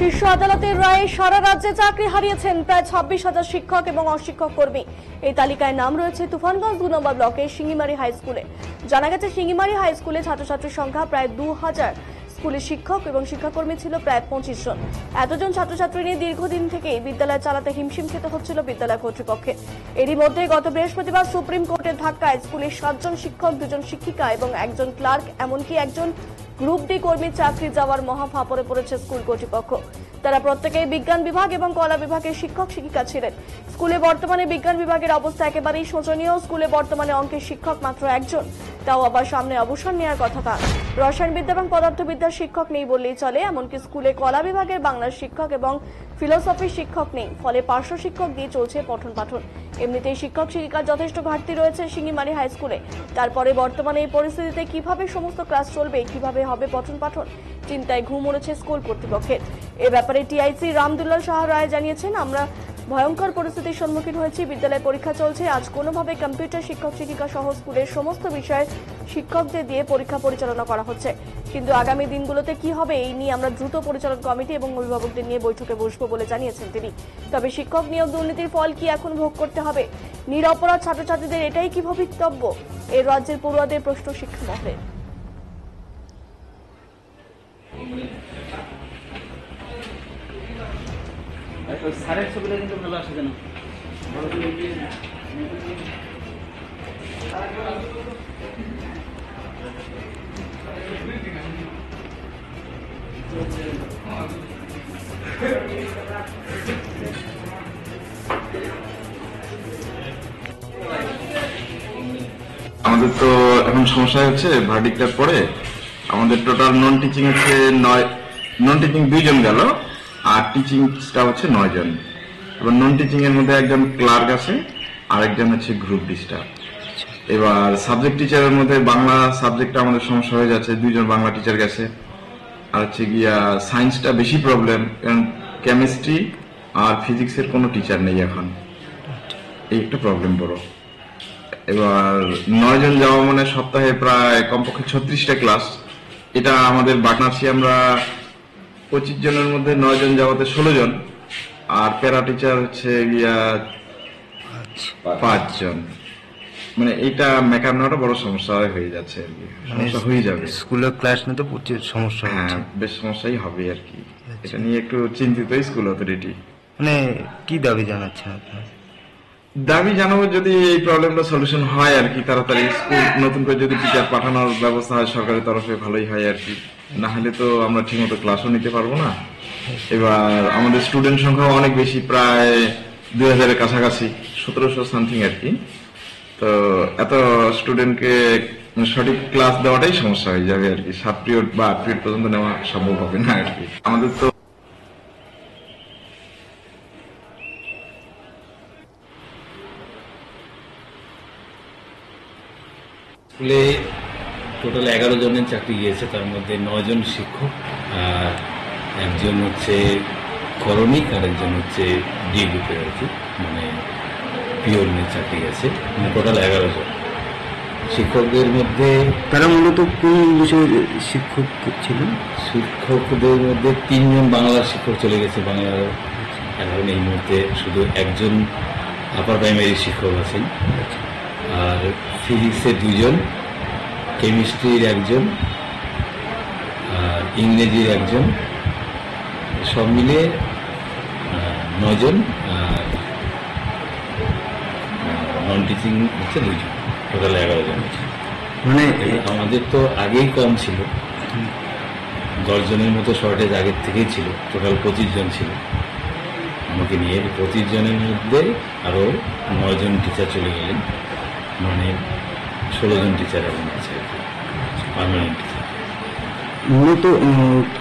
শীর্ষ আদালতের রায়ে সারা রাজ্যে চাকরি হারিয়েছেন প্রায় 26,000 শিক্ষক এবং অশিক্ষক কর্মী। এই তালিকায় নাম রয়েছে তুফানগঞ্জ 2 নম্বর ব্লকের শিঙ্গিমারি হাই স্কুলে। জানা গেছে শিঙ্গিমারি হাই স্কুলে ছাত্রছাত্রীর সংখ্যা প্রায় 2000। স্কুলের শিক্ষক এবং শিক্ষাকর্মী ছিল প্রায় 25 জন। এতজন ছাত্রছাত্রী নিয়ে দীর্ঘদিন থেকে বিদ্যালয় চালাতে হিমশিম খেতে হচ্ছিল বিদ্যালয় কর্তৃপক্ষের। এরই মধ্যে গত বৃহস্পতিবার সুপ্রিম কোর্টের ধাক্কায় স্কুলের 7 জন শিক্ষক, 2 জন শিক্ষিকা এবং 1 জন ক্লার্ক, এমনকি একজন গ্রুপ ডি কর্মী চাকরি যাওয়ার মহা ফাঁপড়ে পড়েছে স্কুল কর্তৃপক্ষ। তারা প্রত্যেকেই বিজ্ঞান বিভাগ এবং কলা বিভাগের শিক্ষক শিক্ষিকা ছিলেন। স্কুলে বর্তমানে বিজ্ঞান বিভাগের অবস্থা একেবারেই শোচনীয়। স্কুলে বর্তমানে অঙ্কের শিক্ষক মাত্র 1 জন, তাও আবার সামনে অবসর নেওয়ার কথা তার। রসায়নবিদ্যা এবং পদার্থবিদ্যার শিক্ষক নেই বললেই চলে। এমনকি স্কুলে কলা বিভাগের বাংলার শিক্ষক এবং ফিলোসফির শিক্ষক নেই, ফলে পার্শ্ব শিক্ষক দিয়ে চলছে পঠন পাঠন। এমনিতেই শিক্ষক শিক্ষিকার যথেষ্ট ঘাটতি রয়েছে শিঙ্গিমারি হাই স্কুলে। তারপরে বর্তমানে এই পরিস্থিতিতে কিভাবে সমস্ত ক্লাস চলবে, কিভাবে হবে পঠন পাঠন, চিন্তায় ঘুম উড়েছে স্কুল কর্তৃপক্ষের। এ ব্যাপারে টিআইসি রামদুল্লাহ শাহ রায় জানিয়েছেন, আমরা ভয়ঙ্কর পরিস্থিতির সম্মুখীন হয়েছি। বিদ্যালয়ে পরীক্ষা চলছে। আজ কোনোভাবে কম্পিউটার শিক্ষক শিক্ষিকা সহ স্কুলের সমস্ত বিষয়ে শিক্ষকদের দিয়ে পরীক্ষা পরিচালনা করা হচ্ছে। কিন্তু আগামী দিনগুলোতে কি হবে এই নিয়ে আমরা দ্রুত পরিচালন কমিটি এবং অভিভাবকদের নিয়ে বৈঠকে বসবো বলে জানিয়েছেন তিনি। তবে শিক্ষক নিয়োগ দুর্নীতির ফল কি এখন ভোগ করতে হবে? নিরপরাধ ছাত্রছাত্রীদের এটাই কি ভবিতব্য? এই রাজ্যের পড়ুয়াদের প্রশ্ন শিক্ষা মহলে। সারের ছবিটা কিন্তু ভালো আসে কেন? আমাদের তো এখন সমস্যা হচ্ছে ভার্ডিক্টের পরে আমাদের টোটাল নন টিচিং হচ্ছে 9, নন টিচিং 2 জন গেল আর টিচিং স্টাফ হচ্ছে 9 জন। এবার নন টিচিং এর মধ্যে একজন ক্লার্ক আছে আর একজন হচ্ছে গ্রুপ ডি স্টাফ। এবার সাবজেক্ট টিচারের মধ্যে বাংলা সাবজেক্টটা আমাদের সমস্যা হয়ে যাচ্ছে, 2 জন বাংলা টিচার গেছে। আর হচ্ছে গিয়া সায়েন্সটা বেশি প্রবলেম, কারণ কেমিস্ট্রি আর ফিজিক্সের কোনো টিচার নেই এখন, এই একটা প্রবলেম বড়। এবার 9 জন যাওয়া মানে সপ্তাহে প্রায় কমপক্ষে 36টা ক্লাস। এটা আমাদের বাটনাছি আমরা 25 জনের মধ্যে 9 জন যাওয়াতে 16 জন, আর প্যারা টিচার হচ্ছে গিয়া 5 জন। মানে এইটা মেকআপ নেওয়াটা বড় সমস্যা হয়ে যাচ্ছে আর কি, সমস্যা হয়ে যাবে। স্কুলের ক্লাস নিতে প্রচুর সমস্যা হচ্ছে। হ্যাঁ, বেশ সমস্যাই হবে আর কি। এটা নিয়ে একটু চিন্তিত স্কুল অথরিটি। মানে কি দাবি জানাচ্ছেন আপনার? দাবি জানাবো যদি এই প্রবলেমটা সলিউশন হয় আর কি, তাড়াতাড়ি স্কুল নতুন করে যদি টিচার পাঠানোর ব্যবস্থা হয় সরকারের তরফে ভালোই হয় আর কি। না হলে তো আমরা ঠিকমতো ক্লাসও নিতে পারবো না। এবার আমাদের স্টুডেন্ট সংখ্যাও অনেক বেশি, প্রায় 2000-এর কাছাকাছি, 1700 সামথিং আর কি। তো এত স্টুডেন্টকে সঠিক ক্লাস দেওয়াটাই সমস্যা হয়ে যাবে আর কি। 7 পিরিয়ড বা 8 পিরিয়ড পর্যন্ত নেওয়া সম্ভব হবে না আর কি। আমাদের তো স্কুলে টোটাল 11 জনের চাকরি গিয়েছে, তার মধ্যে 9 জন শিক্ষক আর একজন হচ্ছে করণিক আর একজন হচ্ছে ডি গ্রুপের আর কি, মানে পিওনের চাকরি গেছে। মানে টোটাল 11 জন শিক্ষকদের মধ্যে। তারা মূলত কোন বিষয়ে শিক্ষক ছিলেন? শিক্ষকদের মধ্যে 3 জন বাংলার শিক্ষক চলে গেছে বাংলার। এখন এই মুহূর্তে শুধু একজন আপার প্রাইমারি শিক্ষক আছেন, আর ফিজিক্সের 2 জন, কেমিস্ট্রির 1 জন, আর ইংরেজির 1 জন, সব মিলিয়ে 9 জন। আর নন টিচিং হচ্ছে 2 জন, টোটাল 11 জন। মানে আমাদের তো আগেই কম ছিল, 10 জনের মতো শর্টেজ আগের থেকেই ছিল। টোটাল 25 জন ছিল আমাকে নিয়ে। 25 জনের মধ্যে আরও 9 জন টিচার চলে গেলেন, মানে 16 জন টিচার এখন আছে পার্মানেন্ট টিচার। মূলত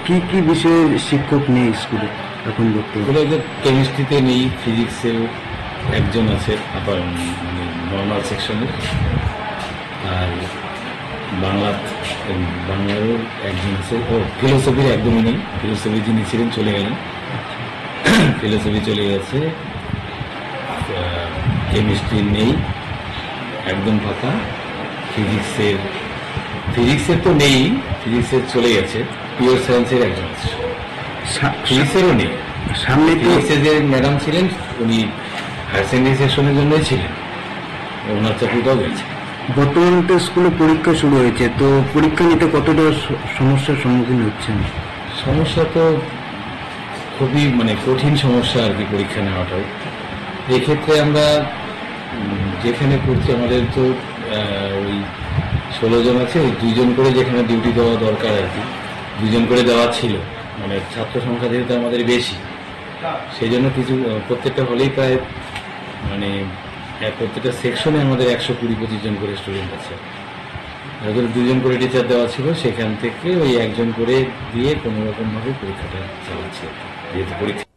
কি কি বিষয়ে শিক্ষক নেই স্কুলে এখন বর্তমানে? কেমিস্ট্রিতে নেই, ফিজিক্সের 1 জন আছে আবার মানে নর্মাল সেকশনের, আর বাংলারও 1 জন আছে। ও ফিলোসফির একদমই নেই, ফিলোসফি যিনি ছিলেন চলে গেলেন, ফিলোসফি চলে গেছে। কেমিস্ট্রি নেই, একদম ফাঁকা। ফিজিক্সের তো নেই, ফিজিক্সের চলে গেছে। পিওর সায়েন্সের 1 জন আছে। ফিজিক্সেরও নেই। সামনে তো ফিজিক্সে যে ম্যাডাম ছিলেন উনি হায়ার সেকেন্ডারি সেকশনের জন্যই ছিলেন, ওনার চাকরিটাও গেছে। বর্তমানে তো স্কুলে পরীক্ষা শুরু হয়েছে, তো পরীক্ষা নিতে কতটা সমস্যার সম্মুখীন হচ্ছেন? সমস্যা তো খুবই কঠিন সমস্যা আর কি পরীক্ষা নেওয়াটাও। এক্ষেত্রে আমরা যেখানে পড়ছি আমাদের তো ওই 16 জন আছে, ওই 2 জন করে যেখানে ডিউটি দেওয়া দরকার আর কি 2 জন করে দেওয়া ছিল, ছাত্র সংখ্যা যেহেতু আমাদের বেশি, সেই জন্য কিছু প্রত্যেকটা হলেই প্রায় প্রত্যেকটা সেকশনে আমাদের 120-25 জন করে স্টুডেন্ট আছে। ওদের 2 জন করে টিচার দেওয়া ছিল, সেখান থেকে ওই 1 জন করে দিয়ে কোনো রকম ভাবে পরীক্ষাটা চালাচ্ছে, যেহেতু পরীক্ষা